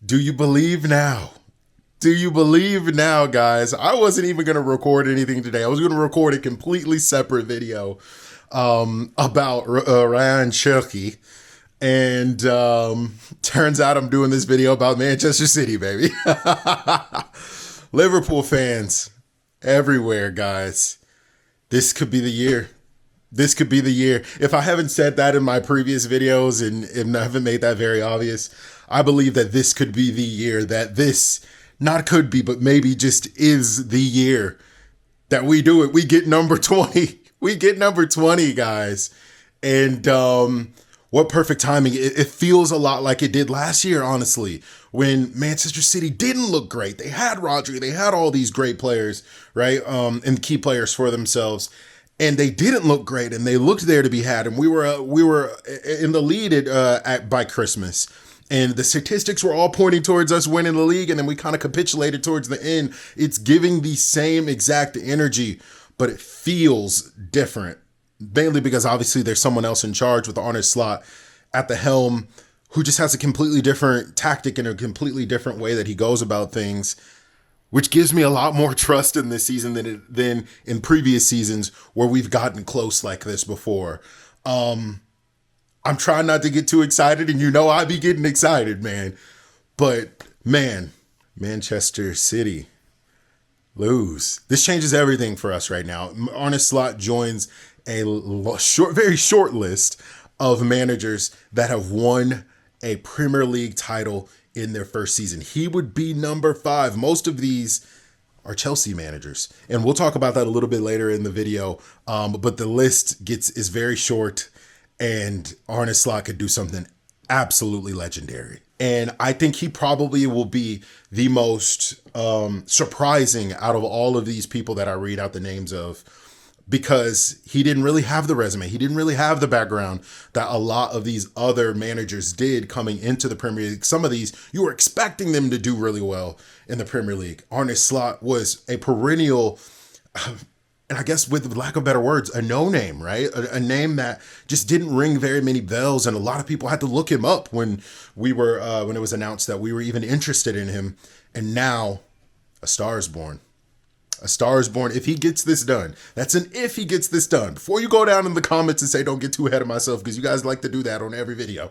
Do you believe now? Do you believe now, guys? I wasn't even going to record anything today. I was going to record a completely separate video about Ryan Cherki. And turns out I'm doing this video about Manchester City, baby. Liverpool fans everywhere, guys. This could be the year. This could be the year. If I haven't said that in my previous videos and I haven't made that very obvious, I believe that this could be the year that this, not could be, but maybe just is the year that we do it. We get number 20. We get number 20, guys. And what perfect timing. It feels a lot like it did last year, honestly, when Manchester City didn't look great. They had Rodri. They had all these great players, right? And key players for themselves. And they didn't look great, and they looked there to be had. And we were in the lead by Christmas, and the statistics were all pointing towards us winning the league. And then we kind of capitulated towards the end. It's giving the same exact energy, but it feels different, mainly because obviously there's someone else in charge with Arne Slot at the helm, who just has a completely different tactic and a completely different way that he goes about things, which gives me a lot more trust in this season than in previous seasons where we've gotten close like this before. I'm trying not to get too excited, and you know I be getting excited, man. But, man, Manchester City lose. This changes everything for us right now. Arne Slot joins a very short list of managers that have won a Premier League title in their first season. He would be number 5. Most of these are Chelsea managers, and we'll talk about that a little bit later in the video. But the list is very short, and Arne Slot could do something absolutely legendary. And I think he probably will be the most surprising out of all of these people that I read out the names of, because he didn't really have the resume. He didn't really have the background that a lot of these other managers did coming into the Premier League. Some of these, you were expecting them to do really well in the Premier League. Arne Slot was a perennial, and I guess with lack of better words, a no-name, right? A name that just didn't ring very many bells, and a lot of people had to look him up when it was announced that we were even interested in him. And now a star is born. A star is born if he gets this done. That's an if he gets this done. Before you go down in the comments and say, don't get too ahead of myself, because you guys like to do that on every video.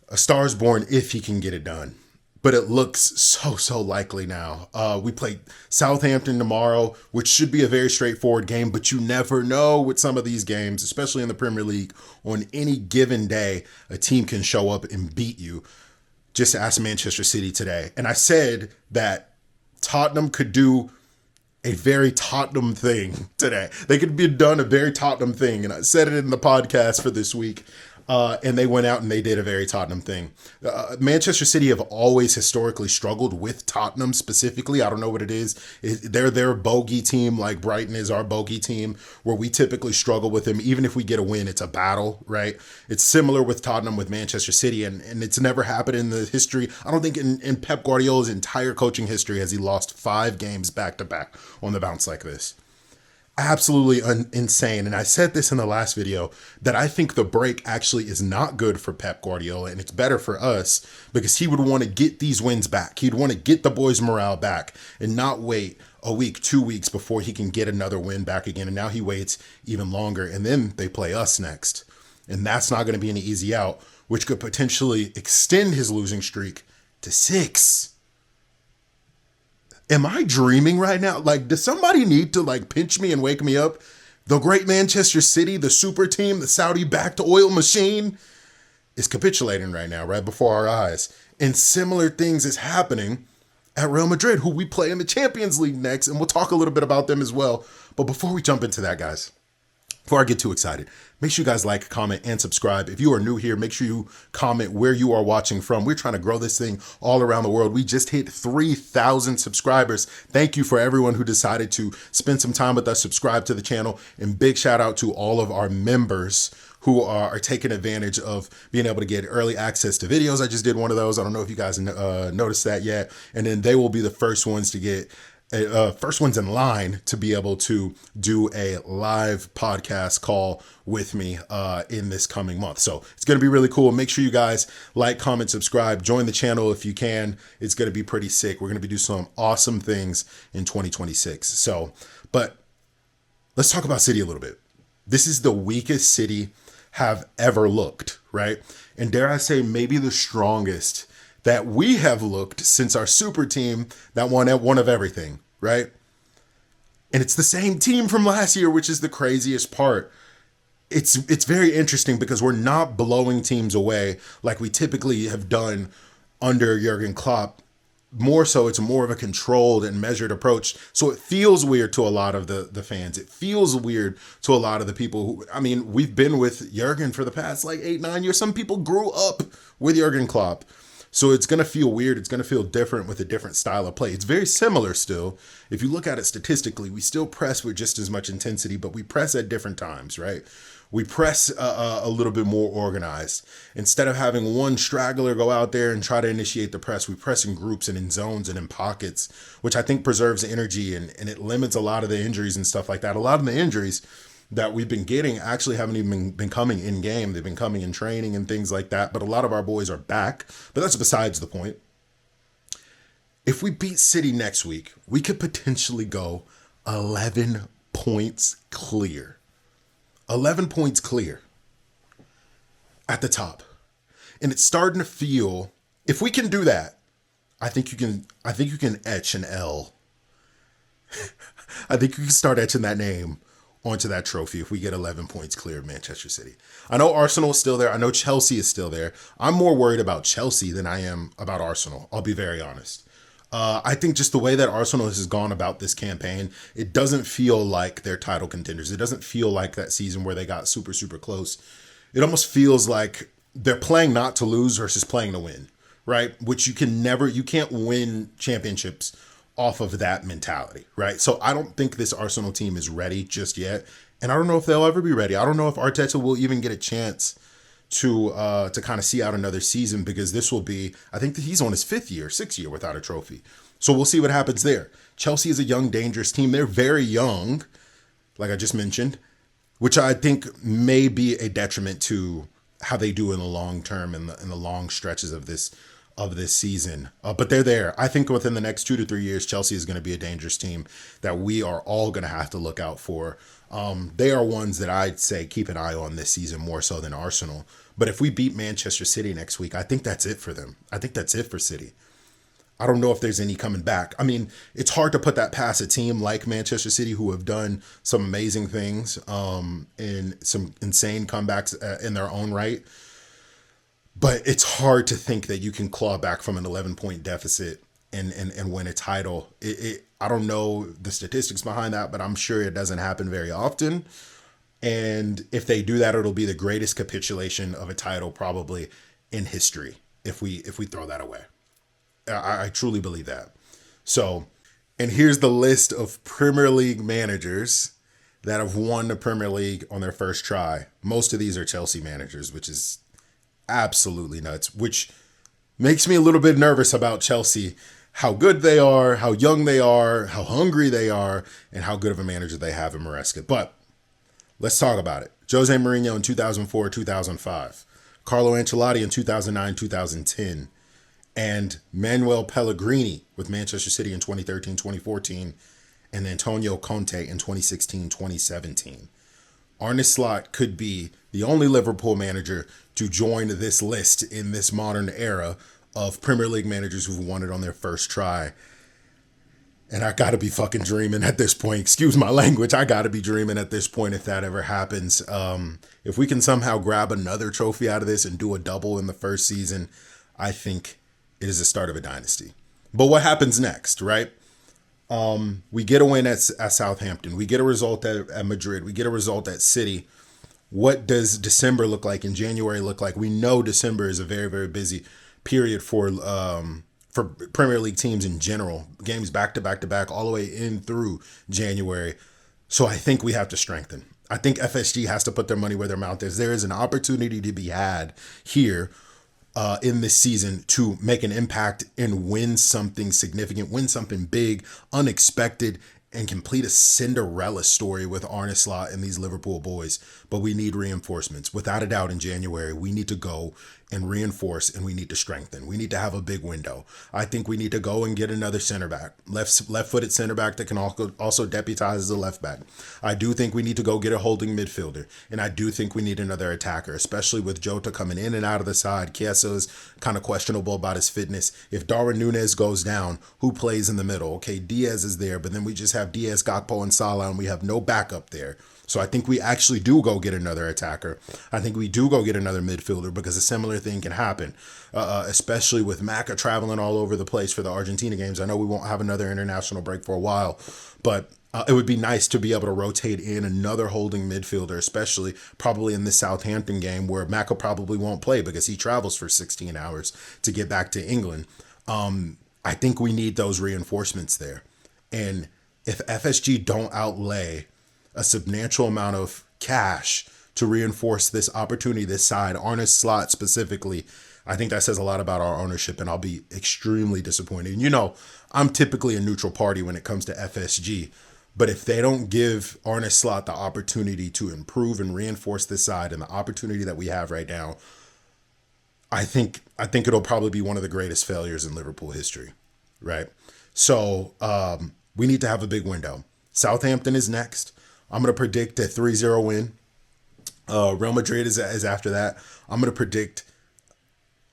A star is born if he can get it done. But it looks so likely now. We play Southampton tomorrow, which should be a very straightforward game, but you never know with some of these games, especially in the Premier League. On any given day, a team can show up and beat you. Just ask Manchester City today. And I said that Tottenham could do a very Tottenham thing today. They could be done a very Tottenham thing. And I said it in the podcast for this week. And they went out and they did a very Tottenham thing. Manchester City have always historically struggled with Tottenham specifically. I don't know what it is. They're their bogey team, like Brighton is our bogey team, where we typically struggle with them. Even if we get a win, it's a battle, right? It's similar with Tottenham with Manchester City, and it's never happened in the history. I don't think in Pep Guardiola's entire coaching history has he lost 5 games back-to-back on the bounce like this. Absolutely insane. And I said this in the last video that I think the break actually is not good for Pep Guardiola, and it's better for us because he would want to get these wins back. He'd want to get the boys' morale back and not wait a week, 2 weeks before he can get another win back again. And now he waits even longer, and then they play us next. And that's not going to be an easy out, which could potentially extend his losing streak to 6. Am I dreaming right now? Like, does somebody need to pinch me and wake me up? The great Manchester City, the super team, the Saudi-backed oil machine is capitulating right now, right before our eyes. And similar things is happening at Real Madrid, who we play in the Champions League next. And we'll talk a little bit about them as well. But before we jump into that, guys, before I get too excited, make sure you guys like, comment, and subscribe. If you are new here, make sure you comment where you are watching from. We're trying to grow this thing all around the world. We just hit 3,000 subscribers. Thank you for everyone who decided to spend some time with us, subscribe to the channel, and big shout out to all of our members who are taking advantage of being able to get early access to videos. I just did one of those. I don't know if you guys noticed that yet. And then they will be the first ones to get first ones in line to be able to do a live podcast call with me in this coming month. So it's going to be really cool. Make sure you guys like, comment, subscribe, join the channel if you can. It's going to be pretty sick. We're going to be doing some awesome things in 2026. So, but let's talk about City a little bit. This is the weakest City have ever looked, right? And dare I say, maybe the strongest that we have looked since our super team that won at one of everything, right? And it's the same team from last year, which is the craziest part. It's very interesting because we're not blowing teams away like we typically have done under Jurgen Klopp. More so, it's more of a controlled and measured approach. So it feels weird to a lot of the fans. It feels weird to a lot of the people who, I mean, we've been with Jurgen for the past like 8-9 years. Some people grew up with Jurgen Klopp. So it's going to feel weird. It's going to feel different with a different style of play. It's very similar still. If you look at it statistically, we still press with just as much intensity, but we press at different times, right? We press a little bit more organized. Instead of having one straggler go out there and try to initiate the press, we press in groups and in zones and in pockets, which I think preserves energy and it limits a lot of the injuries and stuff like that. A lot of the injuries that we've been getting actually haven't even been coming in game. They've been coming in training and things like that. But a lot of our boys are back. But that's besides the point. If we beat City next week, we could potentially go 11 points clear. 11 points clear at the top. And it's starting to feel, if we can do that, I think you can etch an L. I think you can start etching that name onto that trophy if we get 11 points clear of Manchester City. I know Arsenal is still there. I know Chelsea is still there. I'm more worried about Chelsea than I am about Arsenal. I'll be very honest. I think just the way that Arsenal has gone about this campaign, it doesn't feel like they're title contenders. It doesn't feel like that season where they got super, super close. It almost feels like they're playing not to lose versus playing to win, right? Which you can't win championships off of that mentality, right? So I don't think this Arsenal team is ready just yet. And I don't know if they'll ever be ready. I don't know if Arteta will even get a chance to kind of see out another season, because this will be, I think that he's on his 6th year without a trophy. So we'll see what happens there. Chelsea is a young, dangerous team. They're very young, like I just mentioned, which I think may be a detriment to how they do in the long term and in the long stretches of this season. But they're there. I think within the next 2 to 3 years, Chelsea is going to be a dangerous team that we are all going to have to look out for. They are ones that I'd say keep an eye on this season more so than Arsenal. But if we beat Manchester City next week, I think that's it for them. I think that's it for City. I don't know if there's any coming back. I mean, it's hard to put that past a team like Manchester City, who have done some amazing things and some insane comebacks in their own right. But it's hard to think that you can claw back from an 11-point deficit and win a title. I don't know the statistics behind that, but I'm sure it doesn't happen very often. And if they do that, it'll be the greatest capitulation of a title probably in history if we throw that away. I truly believe that. So, and here's the list of Premier League managers that have won the Premier League on their first try. Most of these are Chelsea managers, which is absolutely nuts, which makes me a little bit nervous about Chelsea, how good they are, how young they are, how hungry they are, and how good of a manager they have in Maresca. But let's talk about it. Jose Mourinho in 2004-2005, Carlo Ancelotti in 2009-2010, and Manuel Pellegrini with Manchester City in 2013-2014, and Antonio Conte in 2016-2017. Arne Slot could be the only Liverpool manager to join this list in this modern era of Premier League managers who've won it on their first try. And I gotta be fucking dreaming at this point. Excuse my language. I gotta be dreaming at this point if that ever happens. If we can somehow grab another trophy out of this and do a double in the first season, I think it is the start of a dynasty. But what happens next, right? We get a win at Southampton. We get a result at Madrid. We get a result at City. What does December look like and January look like? We know December is a very, very busy period for Premier League teams in general. Games back to back to back all the way in through January. So I think we have to strengthen. I think FSG has to put their money where their mouth is. There is an opportunity to be had here in this season to make an impact and win something significant, win something big, unexpected, and complete a Cinderella story with Arne Slot and these Liverpool boys. But we need reinforcements. Without a doubt, in January, we need to go and reinforce and we need to strengthen. We need to have a big window. I think we need to go and get another center back, left-footed center back that can also deputize as a left back. I do think we need to go get a holding midfielder, and I do think we need another attacker, especially with Jota coming in and out of the side. Chiesa is kind of questionable about his fitness. If Darwin Núñez goes down, who plays in the middle? Okay, Diaz is there, but then we just have Diaz, Gakpo, and Salah, and we have no backup there. So I think we actually do go get another attacker. I think we do go get another midfielder because a similar thing can happen, especially with Maka traveling all over the place for the Argentina games. I know we won't have another international break for a while, but it would be nice to be able to rotate in another holding midfielder, especially probably in the Southampton game where Maka probably won't play because he travels for 16 hours to get back to England. I think we need those reinforcements there. And if FSG don't outlay a substantial amount of cash to reinforce this opportunity, this side, Arne Slot specifically, I think that says a lot about our ownership, and I'll be extremely disappointed. And I'm typically a neutral party when it comes to FSG, but if they don't give Arne Slot the opportunity to improve and reinforce this side and the opportunity that we have right now, I think it'll probably be one of the greatest failures in Liverpool history, right? So we need to have a big window. Southampton is next. I'm going to predict a 3-0 win. Real Madrid is after that. I'm going to predict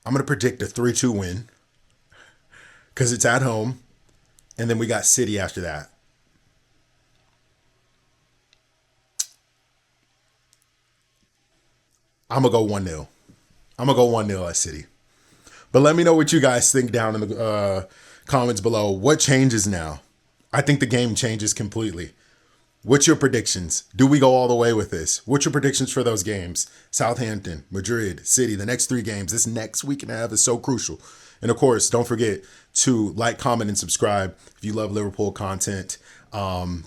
a 3-2 win because it's at home. And then we got City after that. I'm going to go 1-0. I'm going to go 1-0 at City. But let me know what you guys think down in the comments below. What changes now? I think the game changes completely. What's your predictions? Do we go all the way with this? What's your predictions for those games? Southampton, Madrid, City, the next 3 games. This next week and a half is so crucial. And of course, don't forget to like, comment, and subscribe if you love Liverpool content.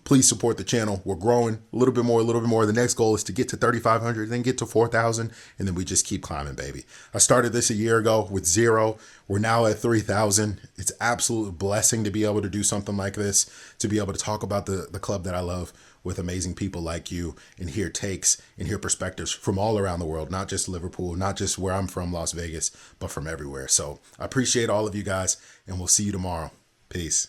Please support the channel. We're growing a little bit more. The next goal is to get to 3,500, then get to 4,000, and then we just keep climbing, baby. I started this a year ago with 0. We're now at 3,000. It's absolute blessing to be able to do something like this, to be able to talk about the club that I love with amazing people like you and hear takes and hear perspectives from all around the world, not just Liverpool, not just where I'm from, Las Vegas, but from everywhere. So I appreciate all of you guys, and we'll see you tomorrow. Peace.